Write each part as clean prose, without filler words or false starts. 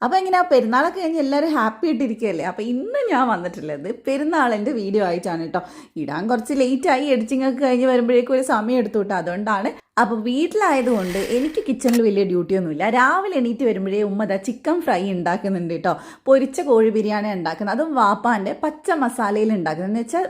അപ്പോൾ ഇങ്ങനെ ആ പെരുന്നാളൊക്കെ കഴിഞ്ഞ് എല്ലാവരും ഹാപ്പി ആയിട്ടിരിക്കുകയല്ലേ. അപ്പോൾ ഇന്ന് ഞാൻ വന്നിട്ടുള്ളത് പെരുന്നാളിൻ്റെ വീഡിയോ ആയിട്ടാണ് കേട്ടോ. ഇടാൻ കുറച്ച് ലേറ്റായി, എഡിറ്റിംഗ് ഒക്കെ കഴിഞ്ഞ് വരുമ്പോഴേക്കും ഒരു സമയം എടുത്തു കേട്ടോ. അതുകൊണ്ടാണ്. അപ്പോൾ വീട്ടിലായതുകൊണ്ട് എനിക്ക് കിച്ചണിൽ വലിയ ഡ്യൂട്ടിയൊന്നുമില്ല. രാവിലെ എണീറ്റ് വരുമ്പോഴേ ഉമ്മ ചിക്കൻ ഫ്രൈ ഉണ്ടാക്കുന്നുണ്ട് കേട്ടോ. പൊരിച്ച കോഴി ബിരിയാണി ഉണ്ടാക്കുന്നത്, അതും വാപ്പാൻ്റെ പച്ച മസാലയിൽ ഉണ്ടാക്കുന്നത്. എന്ന് വെച്ചാൽ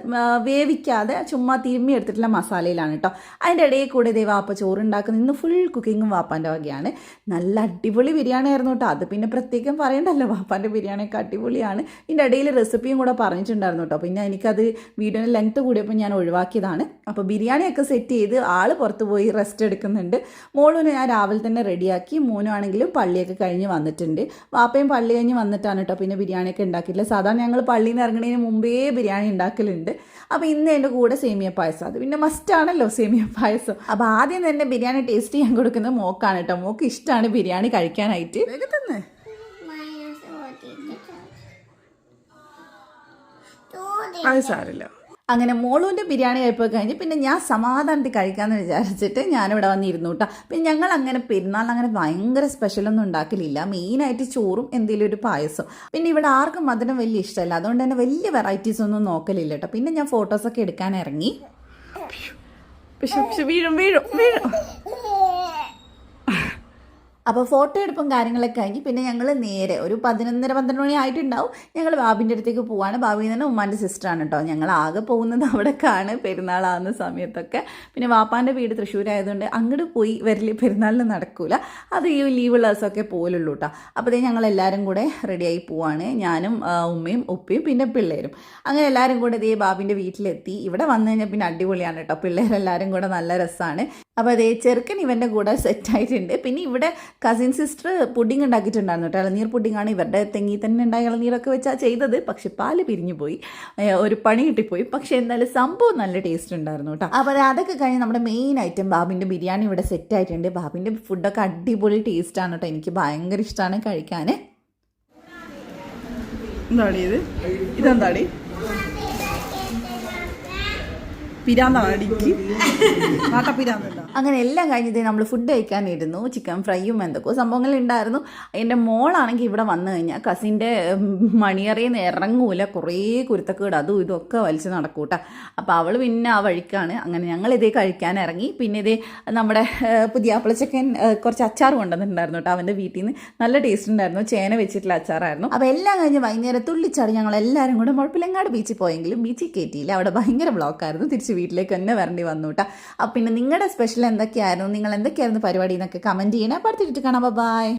വേവിക്കാതെ ചുമ്മാ തിരുമ്മി എടുത്തിട്ടുള്ള മസാലയിലാണ് കേട്ടോ. അതിൻ്റെ ഇടയിൽ കൂടെ ഇതേ വാപ്പ ചോറുണ്ടാക്കുന്നത്. ഇന്ന് ഫുൾ കുക്കിങ്ങും വാപ്പാൻ്റെ വകയാണ്. നല്ല അടിപൊളി ബിരിയാണി ആയിരുന്നു കേട്ടോ. അത് പിന്നെ പ്രത്യേകം പറയണ്ടല്ലോ, വാപ്പാൻ്റെ ബിരിയാണിയൊക്കെ അടിപൊളിയാണ്. ഇതിൻ്റെ ഇടയിൽ റെസിപ്പിയും കൂടെ പറഞ്ഞിട്ടുണ്ടായിരുന്നു കേട്ടോ. പിന്നെ എനിക്കത് വീഡിയോയുടെ ലെങ്ത്ത് കൂടിയപ്പോൾ ഞാൻ ഒഴിവാക്കിയതാണ്. അപ്പോൾ ബിരിയാണിയൊക്കെ സെറ്റ് ചെയ്ത് ആൾ പുറത്ത് പോയി റെസ്റ്റ് എടുക്കുന്നുണ്ട്. മോളൂനെ ഞാൻ രാവിലെ തന്നെ റെഡിയാക്കി. മോനാണെങ്കിലും പള്ളിയൊക്കെ കഴിഞ്ഞ് വന്നിട്ടുണ്ട്. വാപ്പയും പള്ളി കഴിഞ്ഞ് വന്നിട്ടാണ് കേട്ടോ പിന്നെ ബിരിയാണിയൊക്കെ ഉണ്ടാക്കിയിട്ടില്ല. സാധാരണ ഞങ്ങൾ പള്ളിയിൽ നിന്ന് ഇറങ്ങുന്നതിന് മുമ്പേ ബിരിയാണി ഉണ്ടാക്കലുണ്ട്. അപ്പോൾ ഇന്ന് എൻ്റെ കൂടെ സേമിയ പായസം, അത് പിന്നെ മസ്റ്റാണല്ലോ സേമിയ പായസം. അപ്പോൾ ആദ്യം തന്നെ ബിരിയാണി ടേസ്റ്റ് ചെയ്യാൻ കൊടുക്കുന്നത് മോക്കാണ് കേട്ടോ. മോക്ക് ഇഷ്ടമാണ് ബിരിയാണി കഴിക്കാനായിട്ട്. അത് സാരമില്ല. അങ്ങനെ മോളൂൻ്റെ ബിരിയാണി കഴിപ്പോൾ കഴിഞ്ഞ് പിന്നെ ഞാൻ സമാധാനത്തിൽ കഴിക്കാമെന്ന് വിചാരിച്ചിട്ട് ഞാനിവിടെ വന്നിരുന്നു കേട്ടോ. പിന്നെ ഞങ്ങൾ അങ്ങനെ പെരുന്നാളിന് അങ്ങനെ ഭയങ്കര സ്പെഷ്യലൊന്നും ഉണ്ടാക്കലില്ല. മെയിനായിട്ട് ചോറും എന്തെങ്കിലും ഒരു പായസം. പിന്നെ ഇവിടെ ആർക്കും മധുരം വലിയ ഇഷ്ടമല്ല, അതുകൊണ്ട് തന്നെ വലിയ വെറൈറ്റീസ് ഒന്നും നോക്കലില്ല കേട്ടോ. പിന്നെ ഞാൻ ഫോട്ടോസൊക്കെ എടുക്കാൻ ഇറങ്ങി. വീഴും വീഴും വീഴും. അപ്പോൾ ഫോട്ടോ എടുപ്പും കാര്യങ്ങളൊക്കെ കഴിഞ്ഞ് പിന്നെ ഞങ്ങൾ നേരെ ഒരു 11:30-12 മണി ആയിട്ടുണ്ടാവും. ഞങ്ങൾ ബാബിൻ്റെ അടുത്തേക്ക് പോവാണ്. ബാബി തന്നെ ഉമ്മാൻ്റെ സിസ്റ്ററാണ് കേട്ടോ. ഞങ്ങൾ ആകെ പോകുന്നത് അവിടേക്കാണ് പെരുന്നാളാകുന്ന സമയത്തൊക്കെ. പിന്നെ വാപ്പാൻ്റെ വീട് തൃശ്ശൂരായതുകൊണ്ട് അങ്ങോട്ട് പോയി വരൽ പെരുന്നാളിന് നടക്കൂല. അത് ഈ ലീവുള്ള ദിവസമൊക്കെ പോലുള്ളൂ കേട്ടോ. അപ്പോൾ ഞങ്ങളെല്ലാവരും കൂടെ റെഡിയായി പോവാണ്. ഞാനും ഉമ്മയും ഉപ്പയും പിന്നെ പിള്ളേരും. അങ്ങനെ എല്ലാവരും കൂടെ ഇതേ ബാബിൻ്റെ വീട്ടിലെത്തി. ഇവിടെ വന്നു കഴിഞ്ഞാൽ പിന്നെ അടിപൊളിയാണ് കേട്ടോ. പിള്ളേരെല്ലാവരും കൂടെ നല്ല രസമാണ്. അപ്പോൾ അതേ ചെറുക്കൻ ഇവൻ്റെ കൂടെ സെറ്റായിട്ടുണ്ട്. പിന്നെ ഇവിടെ കസിൻ സിസ്റ്റർ പുഡിങ് ഉണ്ടാക്കിയിട്ടുണ്ടായിരുന്നു കേട്ടോ. ഇളനീർ പുഡിങ്ങാണ്. ഇവരുടെ തെങ്ങി തന്നെ ഉണ്ടായ ഇളനീരൊക്കെ വെച്ചാൽ ചെയ്തത്. പക്ഷെ പാല് പിരിഞ്ഞു പോയി, ഒരു പണി കിട്ടിപ്പോയി. പക്ഷെ എന്തായാലും സംഭവം നല്ല ടേസ്റ്റ് ഉണ്ടായിരുന്നു കേട്ടോ. അപ്പോൾ അതൊക്കെ കഴിഞ്ഞ് നമ്മുടെ മെയിൻ ഐറ്റം ബാബിൻ്റെ ബിരിയാണി ഇവിടെ സെറ്റായിട്ടുണ്ട്. ബാബിൻ്റെ ഫുഡൊക്കെ അടിപൊളി ടേസ്റ്റാണ് കേട്ടോ. എനിക്ക് ഭയങ്കര ഇഷ്ടമാണ് കഴിക്കാൻ. എന്താടി ഇത്? ഇതെന്താടി? അങ്ങനെ എല്ലാം കഴിഞ്ഞത് നമ്മൾ ഫുഡ് കഴിക്കാനിരുന്നു. ചിക്കൻ ഫ്രൈയും എന്തൊക്കെയോ സംഭവങ്ങളുണ്ടായിരുന്നു. എൻ്റെ മോളാണെങ്കിൽ ഇവിടെ വന്നു കഴിഞ്ഞാൽ കസിൻ്റെ മണിയറയിൽ നിന്ന് ഇറങ്ങൂല. കുറേ കുരുത്തക്കേട് അതും ഇതൊക്കെ വലിച്ച് നടക്കൂട്ടാ. അപ്പോൾ അവൾ പിന്നെ ആ വഴിക്കാണ്. അങ്ങനെ ഞങ്ങളിതേ കഴിക്കാൻ ഇറങ്ങി. പിന്നെ ഇതേ നമ്മുടെ പുതിയാപ്പിളച്ചക്കൻ കുറച്ച് അച്ചാർ കൊണ്ടുവന്നിട്ടുണ്ടായിരുന്നു കേട്ടോ അവൻ്റെ വീട്ടിൽ നിന്ന്. നല്ല ടേസ്റ്റ് ഉണ്ടായിരുന്നു. ചേന വെച്ചിട്ടുള്ള അച്ചാറായിരുന്നു. അപ്പോൾ എല്ലാം കഴിഞ്ഞ് വൈകുന്നേരം തുള്ളിച്ചാടി ഞങ്ങളെല്ലാവരും കൂടെ മുഴപ്പിലങ്ങാട് ബീച്ചിൽ പോയെങ്കിലും ബീച്ചിൽ കയറ്റിയില്ല. അവിടെ ഭയങ്കര ബ്ലോക്കായിരുന്നു. തിരിച്ച് വീട്ടിലേക്ക് തന്നെ വരേണ്ടി വന്നു കേട്ടോ. അപ്പം പിന്നെ നിങ്ങളുടെ സ്പെഷ്യൽ എന്തൊക്കെയായിരുന്നു, നിങ്ങൾ എന്തൊക്കെയായിരുന്നു പരിപാടി എന്നൊക്കെ കമൻറ്റ് ചെയ്യണേ. അപ്പോൾ അടുത്തിട്ട് കാണാം. ബൈ.